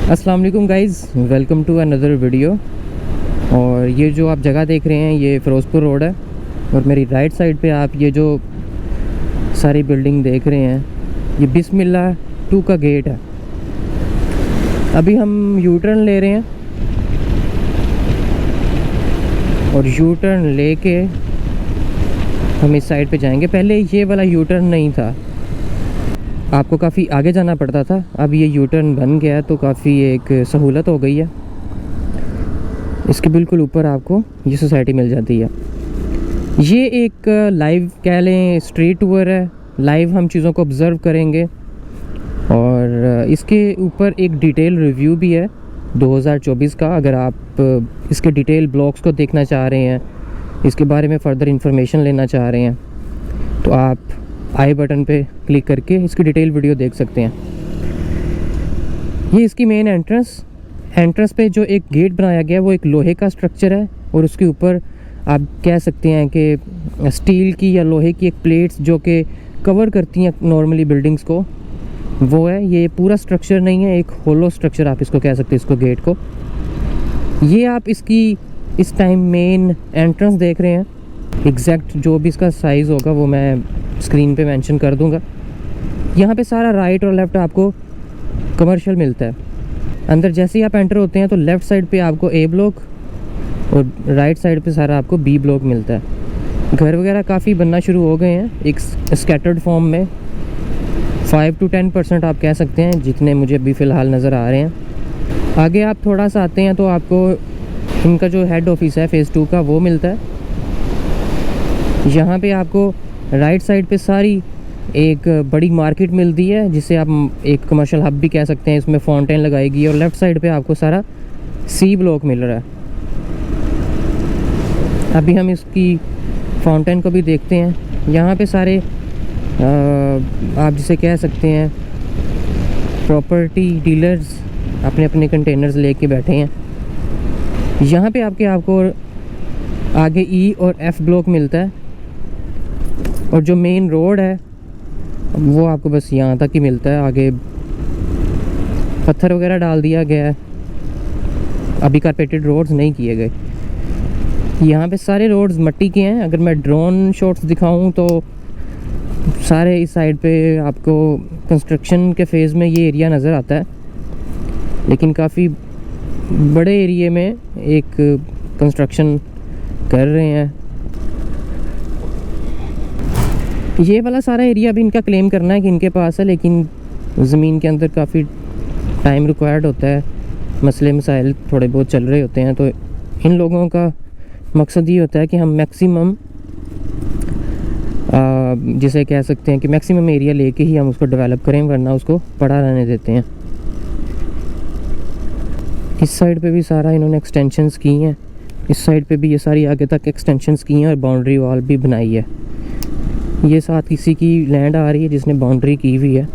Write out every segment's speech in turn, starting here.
अस्सलाम वालेकुम guys, welcome to another video. और ये जो आप जगह देख रहे हैं ये फ़िरोज़पुर रोड है और मेरी राइट साइड पे आप ये जो सारी बिल्डिंग देख रहे हैं ये बिस्मिल्लाह 2 का गेट है। अभी हम यू टर्न ले रहे हैं और यू टर्न लेके हम इस साइड पे जाएंगे। पहले ये वाला यू टर्न नहीं था, आपको काफ़ी आगे जाना पड़ता था। अब ये यू टर्न बन गया तो काफ़ी एक सहूलत हो गई है। इसके बिल्कुल ऊपर आपको ये सोसाइटी मिल जाती है। ये एक लाइव कह लें स्ट्रीट टूर है, लाइव हम चीज़ों को ऑब्ज़र्व करेंगे और इसके ऊपर एक डिटेल रिव्यू भी है 2024 का। अगर आप इसके डिटेल ब्लॉग्स को देखना चाह रहे हैं, इसके बारे में फ़र्दर इंफॉर्मेशन लेना चाह रहे हैं तो आप आई बटन पे क्लिक करके इसकी डिटेल वीडियो देख सकते हैं। ये इसकी मेन एंट्रेंस पे जो एक गेट बनाया गया है वो एक लोहे का स्ट्रक्चर है और उसके ऊपर आप कह सकते हैं कि स्टील की या लोहे की एक प्लेट्स जो कि कवर करती हैं नॉर्मली बिल्डिंग्स को, वो है। ये पूरा स्ट्रक्चर नहीं है, एक होलो स्ट्रक्चर आप इसको कह सकते हैं, इसको गेट को। ये आप इसकी इस टाइम मेन एंट्रेंस देख रहे हैं। एग्जैक्ट जो भी इसका साइज़ होगा वो मैं स्क्रीन पे मेंशन कर दूंगा। यहाँ पे सारा राइट और लेफ़्ट आपको कमर्शियल मिलता है। अंदर जैसे ही आप एंटर होते हैं तो लेफ़्ट साइड पे आपको ए ब्लॉक और राइट साइड पे सारा आपको बी ब्लॉक मिलता है। घर वगैरह काफ़ी बनना शुरू हो गए हैं एक स्कैटर्ड फॉर्म में। 5 to 10% आप कह सकते हैं, जितने मुझे अभी फ़िलहाल नज़र आ रहे हैं। आगे आप थोड़ा सा आते हैं तो आपको इनका जो हेड ऑफिस है फ़ेज़ 2 का वो मिलता है। यहाँ पे आपको राइट साइड पे सारी एक बड़ी मार्केट मिलती है जिसे आप एक कमर्शियल हब भी कह सकते हैं। इसमें फाउंटेन लगाएगी और लेफ़्ट साइड पे आपको सारा सी ब्लॉक मिल रहा है। अभी हम इसकी फाउंटेन को भी देखते हैं। यहाँ पे सारे आप जिसे कह सकते हैं प्रॉपर्टी डीलर्स अपने अपने कंटेनर्स लेके बैठे हैं। यहाँ पे आपको आगे ई और एफ़ ब्लॉक मिलता है और जो मेन रोड है वो आपको बस यहाँ तक ही मिलता है। आगे पत्थर वगैरह डाल दिया गया है, अभी कारपेटेड रोड्स नहीं किए गए। यहाँ पे सारे रोड्स मिट्टी के हैं। अगर मैं ड्रोन शॉट्स दिखाऊं तो सारे इस साइड पे आपको कंस्ट्रक्शन के फेज़ में ये एरिया नज़र आता है, लेकिन काफ़ी बड़े एरिए में एक कंस्ट्रक्शन कर रहे हैं। ये वाला सारा एरिया भी इनका क्लेम करना है कि इनके पास है, लेकिन ज़मीन के अंदर काफ़ी टाइम रिक्वायर्ड होता है, मसले मसाइल थोड़े बहुत चल रहे होते हैं। तो इन लोगों का मकसद ये होता है कि हम मैक्सिमम जिसे कह सकते हैं कि मैक्सिमम एरिया लेके ही हम उसको डेवलप करें, वरना उसको पड़ा रहने देते हैं। इस साइड पे भी सारा इन्होंने एक्सटेंशंस की हैं, इस साइड पे भी ये सारी आगे तक एक्सटेंशंस की हैं और बाउंड्री वॉल भी बनाई है। ये साथ किसी की लैंड आ रही है जिसने बाउंड्री की हुई है।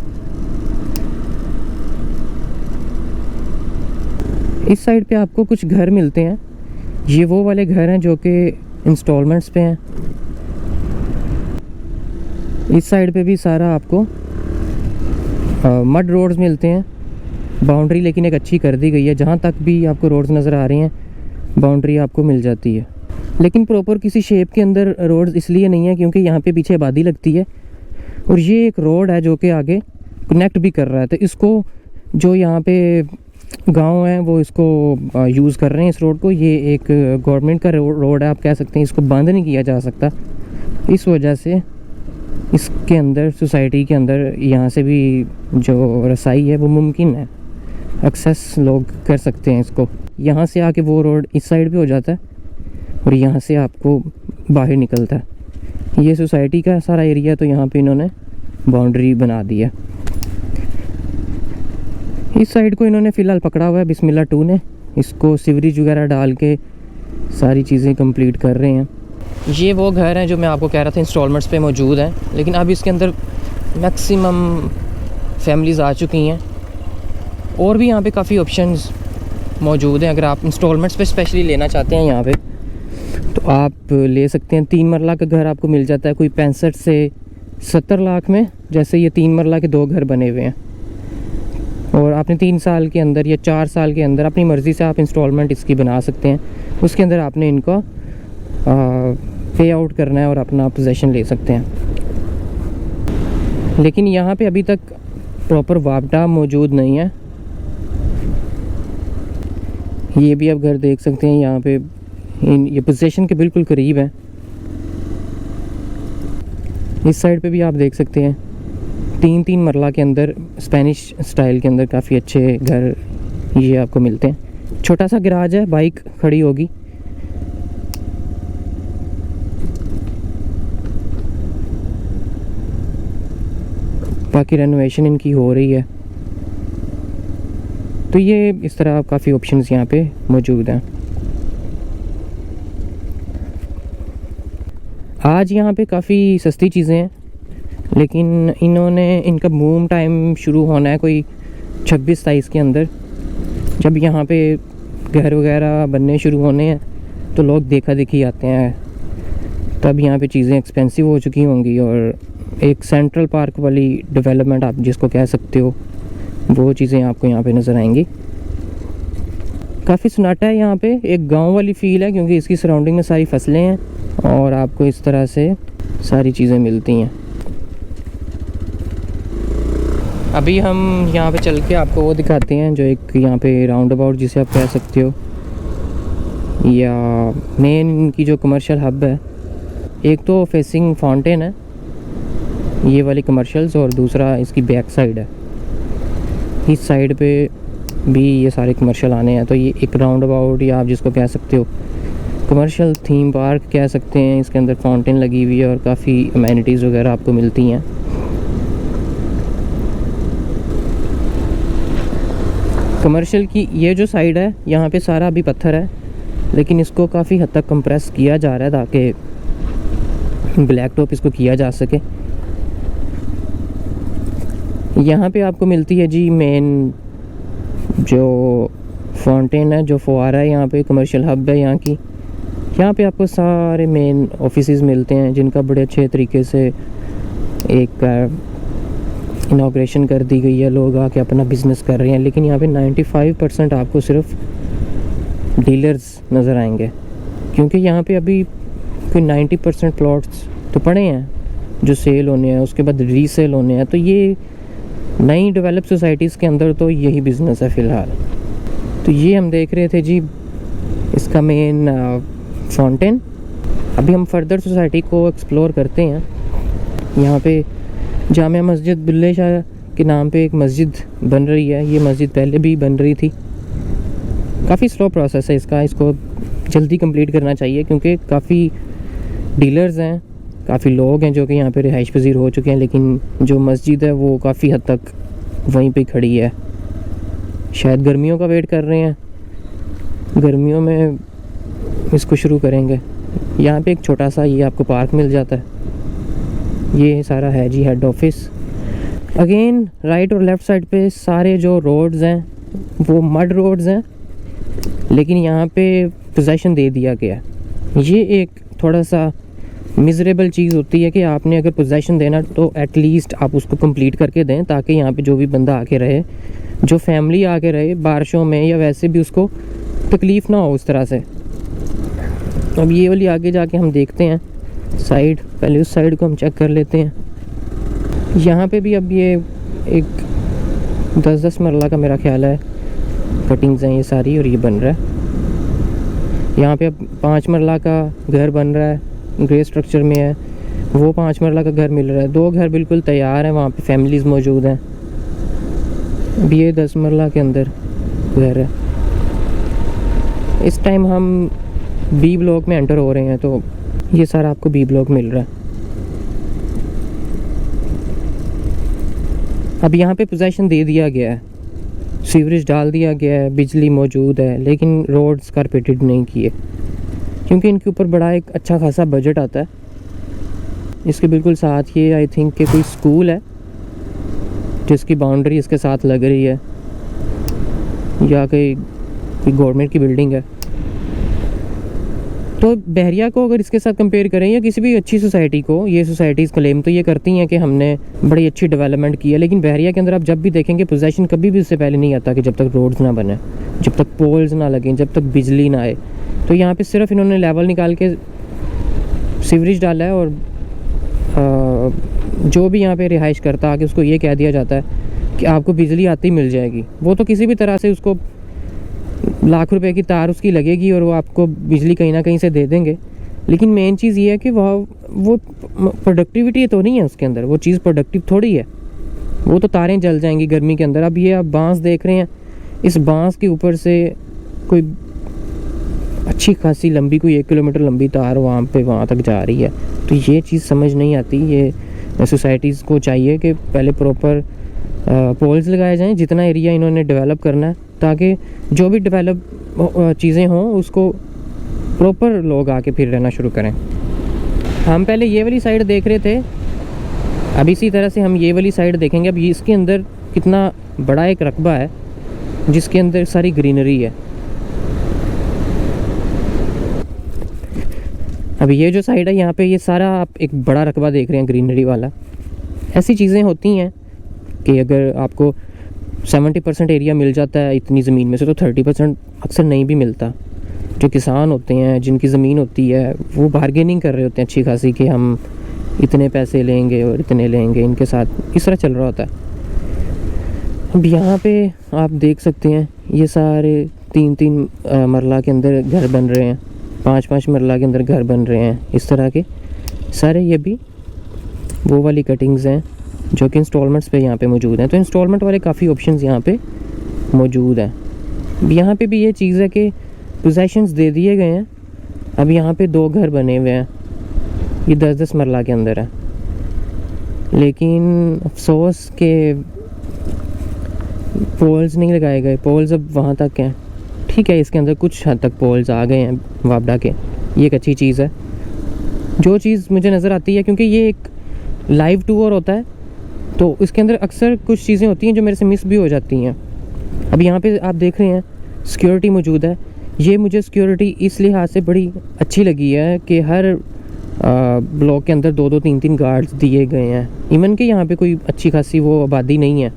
इस साइड पे आपको कुछ घर मिलते हैं। ये वो वाले घर हैं जो कि इंस्टॉलमेंट्स पे हैं। इस साइड पे भी सारा आपको मड रोड्स मिलते हैं। बाउंड्री लेकिन एक अच्छी कर दी गई है, जहाँ तक भी आपको रोड्स नज़र आ रही हैं बाउंड्री आपको मिल जाती है। लेकिन प्रॉपर किसी शेप के अंदर रोड्स इसलिए नहीं है क्योंकि यहाँ पे पीछे आबादी लगती है और ये एक रोड है जो कि आगे कनेक्ट भी कर रहा है। तो इसको जो यहाँ पे गांव है वो इसको यूज़ कर रहे हैं इस रोड को। ये एक गवर्नमेंट का रोड है, आप कह सकते हैं। इसको बंद नहीं किया जा सकता, इस वजह से इसके अंदर सोसाइटी के अंदर यहाँ से भी जो रसाई है वो मुमकिन है, एक्सेस लोग कर सकते हैं इसको। यहाँ से आके वो रोड इस साइड पे हो जाता है और यहाँ से आपको बाहर निकलता है। ये सोसाइटी का सारा एरिया, तो यहाँ पे इन्होंने बाउंड्री बना दी है। इस साइड को इन्होंने फ़िलहाल पकड़ा हुआ है बिस्मिल्लाह 2 ने। इसको सीवरेज वगैरह डाल के सारी चीज़ें कंप्लीट कर रहे हैं। ये वो घर हैं जो मैं आपको कह रहा था इंस्टॉलमेंट्स पे मौजूद हैं, लेकिन अब इसके अंदर मैक्सिमम फैमिलीज़ आ चुकी हैं और भी यहाँ पे काफ़ी ऑप्शंस मौजूद हैं। अगर आप इंस्टॉलमेंट्स पे स्पेशली लेना चाहते हैं यहाँ पे तो आप ले सकते हैं। 3 मरला का घर आपको मिल जाता है कोई 65 से 70 लाख में। जैसे ये 3 मरला के 2 घर बने हुए हैं। और आपने 3 साल के अंदर या 4 साल के अंदर अपनी मर्ज़ी से आप इंस्टॉलमेंट इसकी बना सकते हैं। उसके अंदर आपने इनको पे आउट करना है और अपना पोजेसन ले सकते हैं। लेकिन यहाँ पे अभी तक प्रॉपर वापडा मौजूद नहीं है। ये भी आप घर देख सकते हैं, यहाँ पे ये पोजेसन के बिल्कुल करीब है। इस साइड पे भी आप देख सकते हैं 3-3 मरला के अंदर स्पेनिश स्टाइल के अंदर काफ़ी अच्छे घर ये आपको मिलते हैं। छोटा सा गैराज है, बाइक खड़ी होगी। बाकी रेनोवेशन इनकी हो रही है। तो ये इस तरह काफ़ी ऑप्शंस यहाँ पे मौजूद हैं। आज यहाँ पे काफ़ी सस्ती चीज़ें हैं, लेकिन इनका बूम टाइम शुरू होना है कोई 26-27 के अंदर। जब यहाँ पे घर वगैरह बनने शुरू होने हैं तो लोग देखा देखी आते हैं, तब यहाँ पे चीज़ें एक्सपेंसिव हो चुकी होंगी। और एक सेंट्रल पार्क वाली डेवलपमेंट आप जिसको कह सकते हो, वो चीज़ें आपको यहाँ पे नज़र आएंगी। काफ़ी सन्नाटा है यहाँ पे, एक गांव वाली फ़ील है क्योंकि इसकी सराउंडिंग में सारी फसलें हैं और आपको इस तरह से सारी चीज़ें मिलती हैं। अभी हम यहाँ पे चल के आपको वो दिखाते हैं जो एक यहाँ पे राउंड अबाउट जिसे आप कह सकते हो, या मेन इनकी जो कमर्शियल हब है। एक तो फेसिंग फाउंटेन है ये वाली कमर्शियल्स, और दूसरा इसकी बैक साइड है। इस साइड पे भी ये सारे कमर्शियल आने हैं। तो ये एक राउंड अबाउट या आप जिसको कह सकते हो कमर्शियल थीम पार्क कह सकते हैं। इसके अंदर फाउंटेन लगी हुई है और काफ़ी अमेनिटीज़ वगैरह आपको मिलती हैं। कमर्शियल की ये जो साइड है यहाँ पे सारा अभी पत्थर है, लेकिन इसको काफ़ी हद तक कंप्रेस किया जा रहा है ताकि ब्लैक टॉप इसको किया जा सके। यहाँ पे आपको मिलती है जी मेन जो फाउंटेन है, जो फुवारा है, यहाँ पे कमर्शियल हब है यहाँ की। यहाँ पे आपको सारे मेन ऑफिसेज मिलते हैं जिनका बड़े अच्छे तरीके से एक इनाग्रेशन कर दी गई है। लोग आके अपना बिज़नेस कर रहे हैं, लेकिन यहाँ पे 95% आपको सिर्फ डीलर्स नज़र आएंगे, क्योंकि यहाँ पे अभी कोई 90% प्लॉट्स तो पड़े हैं जो सेल होने हैं, उसके बाद रीसेल होने हैं। तो ये नई डेवलप सोसाइटीज़ के अंदर तो यही बिज़नेस है फ़िलहाल। तो ये हम देख रहे थे जी इसका मेन फाउंटेन। अभी हम फर्दर सोसाइटी को एक्सप्लोर करते हैं। यहाँ पे जामिया मस्जिद बुल्ले शाह के नाम पे एक मस्जिद बन रही है। ये मस्जिद पहले भी बन रही थी। काफ़ी स्लो प्रोसेस है इसका, इसको जल्दी कंप्लीट करना चाहिए क्योंकि काफ़ी डीलर्स हैं, काफ़ी लोग हैं जो कि यहाँ पे रिहाइश पजीर हो चुके हैं, लेकिन जो मस्जिद है वो काफ़ी हद तक वहीं पे खड़ी है। शायद गर्मियों का वेट कर रहे हैं, गर्मियों में इसको शुरू करेंगे। यहाँ पे एक छोटा सा ये आपको पार्क मिल जाता है। ये सारा है जी हेड ऑफिस। अगेन राइट और लेफ़्ट साइड पे सारे जो रोड्स हैं वो मड रोड्स हैं, लेकिन यहाँ पे पोजेसन दे दिया गया। ये एक थोड़ा सा मिज़रेबल चीज़ होती है कि आपने अगर पोजेसन देना तो एटलीस्ट आप उसको कंप्लीट करके दें, ताकि यहाँ पे जो भी बंदा आके रहे, जो फैमिली आके रहे बारिशों में या वैसे भी, उसको तकलीफ़ ना हो उस तरह से। अब ये वाली आगे जाके हम देखते हैं साइड, पहले उस साइड को हम चेक कर लेते हैं। यहाँ पे भी अब ये एक 10-10 मरला का मेरा ख्याल है कटिंग्स हैं ये सारी, और ये बन रहा है। यहाँ पे अब 5 मरला का घर बन रहा है, ग्रे स्ट्रक्चर में है। वो 5 मरला का घर मिल रहा है। 2 घर बिल्कुल तैयार हैं, वहाँ पे फैमिलीज़ मौजूद हैं। अब ये 10 मरला के अंदर घर है। इस टाइम हम बी ब्लॉक में एंटर हो रहे हैं, तो ये सारा आपको बी ब्लॉक मिल रहा है। अब यहाँ पे पोजेसन दे दिया गया है, सीवरेज डाल दिया गया है, बिजली मौजूद है, लेकिन रोड्स कारपेटेड नहीं किए क्योंकि इनके ऊपर बड़ा एक अच्छा खासा बजट आता है। इसके बिल्कुल साथ ये आई थिंक कि कोई स्कूल है जिसकी बाउंड्री इसके साथ लग रही है, या कोई गवर्नमेंट की बिल्डिंग है। तो बहरिया को अगर इसके साथ कंपेयर करें या किसी भी अच्छी सोसाइटी को, ये सोसाइटीज़ क्लेम तो ये करती हैं कि हमने बड़ी अच्छी डेवलपमेंट की है, लेकिन बहरिया के अंदर आप जब भी देखेंगे पोजेसन कभी भी उससे पहले नहीं आता कि जब तक रोड्स ना बने, जब तक पोल्स ना लगें, जब तक बिजली ना आए। तो यहाँ पे सिर्फ इन्होंने लेवल निकाल के सीवरेज डाला है और जो भी यहाँ पे रिहाइश करता आके उसको ये कह दिया जाता है कि आपको बिजली आती मिल जाएगी। वो तो किसी भी तरह से उसको लाख रुपए की तार उसकी लगेगी और वो आपको बिजली कहीं ना कहीं से दे देंगे, लेकिन मेन चीज़ ये है कि वो प्रोडक्टिविटी तो नहीं है उसके अंदर, वो चीज़ प्रोडक्टिव थोड़ी है। वो तो तारें जल जाएंगी गर्मी के अंदर। अब ये आप बांस देख रहे हैं, इस बांस के ऊपर से कोई अच्छी खासी लंबी, कोई 1 किलोमीटर लंबी तार वहाँ तक जा रही है। तो ये चीज़ समझ नहीं आती। ये सोसाइटीज़ को चाहिए कि पहले प्रॉपर पोल्स लगाए जाएं जितना एरिया इन्होंने डेवलप करना है, ताकि जो भी डेवलप चीज़ें हों उसको प्रॉपर लोग आके फिर रहना शुरू करें। हम पहले ये वाली साइड देख रहे थे, अब इसी तरह से हम ये वाली साइड देखेंगे। अब इसके अंदर कितना बड़ा एक रकबा है जिसके अंदर सारी ग्रीनरी है। अभी ये जो साइड है यहाँ पे ये सारा आप एक बड़ा रकबा देख रहे हैं ग्रीनरी वाला। ऐसी चीज़ें होती हैं कि अगर आपको 70% एरिया मिल जाता है इतनी ज़मीन में से, तो 30% अक्सर नहीं भी मिलता। जो किसान होते हैं, जिनकी ज़मीन होती है, वो बार्गेनिंग कर रहे होते हैं अच्छी खासी कि हम इतने पैसे लेंगे और इतने लेंगे, इनके साथ इस तरह चल रहा होता है। अब यहाँ पे आप देख सकते हैं ये सारे 3-3 मरला के अंदर घर बन रहे हैं, 5-5 मरला के अंदर घर बन रहे हैं, इस तरह के सारे। ये भी वो वाली कटिंग्स हैं जो कि इंस्टॉलमेंट्स पे यहाँ पे मौजूद हैं। तो इंस्टॉलमेंट वाले काफ़ी ऑप्शंस यहाँ पे मौजूद हैं। यहाँ पे भी ये चीज़ है कि पोजेशंस दे दिए गए हैं। अब यहाँ पे 2 घर बने हुए हैं, ये 10-10 मरला के अंदर है, लेकिन अफसोस के पोल्स नहीं लगाए गए। पोल्स अब वहाँ तक हैं, ठीक है, इसके अंदर कुछ हद तक पोल्स आ गए हैं वापडा के, ये एक अच्छी चीज़ है। जो चीज़ मुझे नज़र आती है, क्योंकि ये एक लाइव टूर होता है, तो इसके अंदर अक्सर कुछ चीज़ें होती हैं जो मेरे से मिस भी हो जाती हैं। अब यहाँ पे आप देख रहे हैं सिक्योरिटी मौजूद है। ये मुझे सिक्योरिटी इस लिहाज से बड़ी अच्छी लगी है कि हर ब्लॉक के अंदर 2-2, 3-3 गार्ड्स दिए गए हैं। इवन कि यहाँ पे कोई अच्छी खासी वो आबादी नहीं है,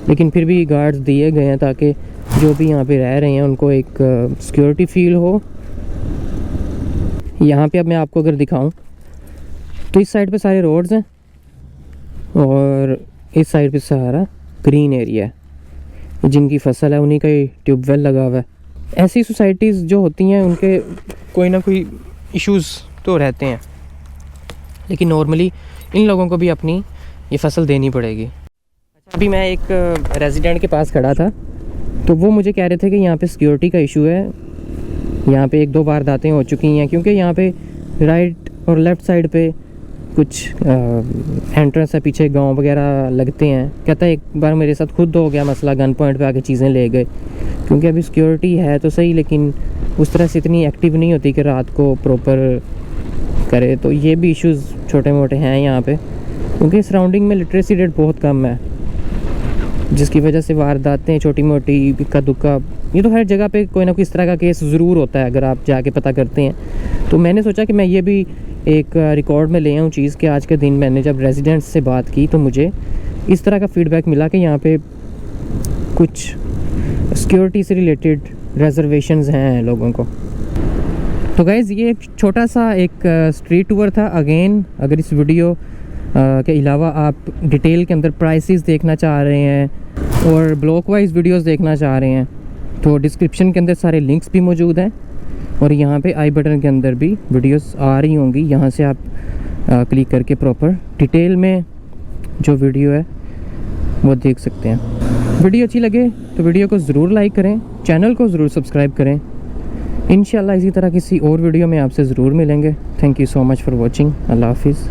लेकिन फिर भी गार्ड्स दिए गए हैं ताकि जो भी यहाँ पे रह रहे हैं उनको एक सिक्योरिटी फील हो। यहाँ पे अब मैं आपको अगर दिखाऊं तो इस साइड पे सारे रोड्स हैं और इस साइड पे सारा ग्रीन एरिया है। जिनकी फसल है उन्हीं का ही ट्यूबवेल लगा हुआ है। ऐसी सोसाइटीज़ जो होती हैं उनके कोई ना कोई इश्यूज़ तो रहते हैं, लेकिन नॉर्मली इन लोगों को भी अपनी ये फसल देनी पड़ेगी। अभी मैं एक रेजिडेंट के पास खड़ा था, तो वो मुझे कह रहे थे कि यहाँ पे सिक्योरिटी का इशू है। यहाँ पे 1-2 वारदातें हो चुकी हैं, क्योंकि यहाँ पे राइट और लेफ़्ट साइड पे कुछ एंट्रेंस है, पीछे गांव वगैरह लगते हैं। कहता है एक बार मेरे साथ खुद हो गया मसला, गन पॉइंट पे आके चीज़ें ले गए। क्योंकि अभी सिक्योरिटी है तो सही, लेकिन उस तरह से इतनी एक्टिव नहीं होती कि रात को प्रॉपर करे। तो ये भी इश्यूज़ छोटे मोटे हैं यहाँ पे, क्योंकि सराउंडिंग में लिटरेसी रेट बहुत कम है, जिसकी वजह से वारदातें छोटी मोटी इक्का दुक्का, ये तो हर जगह पे कोई ना कोई इस तरह का केस ज़रूर होता है अगर आप जाके पता करते हैं। तो मैंने सोचा कि मैं ये भी एक रिकॉर्ड में ले आऊँ चीज़ कि आज के दिन मैंने जब रेजिडेंट्स से बात की तो मुझे इस तरह का फ़ीडबैक मिला कि यहाँ पे कुछ सिक्योरिटी से रिलेटेड रिजर्वेशंस हैं लोगों को। तो गाइज़ ये एक छोटा सा एक स्ट्रीट टूर था। अगेन अगर इस वीडियो के अलावा आप डिटेल के अंदर प्राइसेस देखना चाह रहे हैं और ब्लॉक वाइज वीडियोस देखना चाह रहे हैं तो डिस्क्रिप्शन के अंदर सारे लिंक्स भी मौजूद हैं और यहाँ पे आई बटन के अंदर भी वीडियोस आ रही होंगी। यहाँ से आप क्लिक करके प्रॉपर डिटेल में जो वीडियो है वो देख सकते हैं। वीडियो अच्छी लगे तो वीडियो को ज़रूर लाइक करें, चैनल को ज़रूर सब्सक्राइब करें। इंशाल्लाह इसी तरह किसी और वीडियो में आपसे ज़रूर मिलेंगे। Thank you so much for watching. अल्लाह हाफिज़।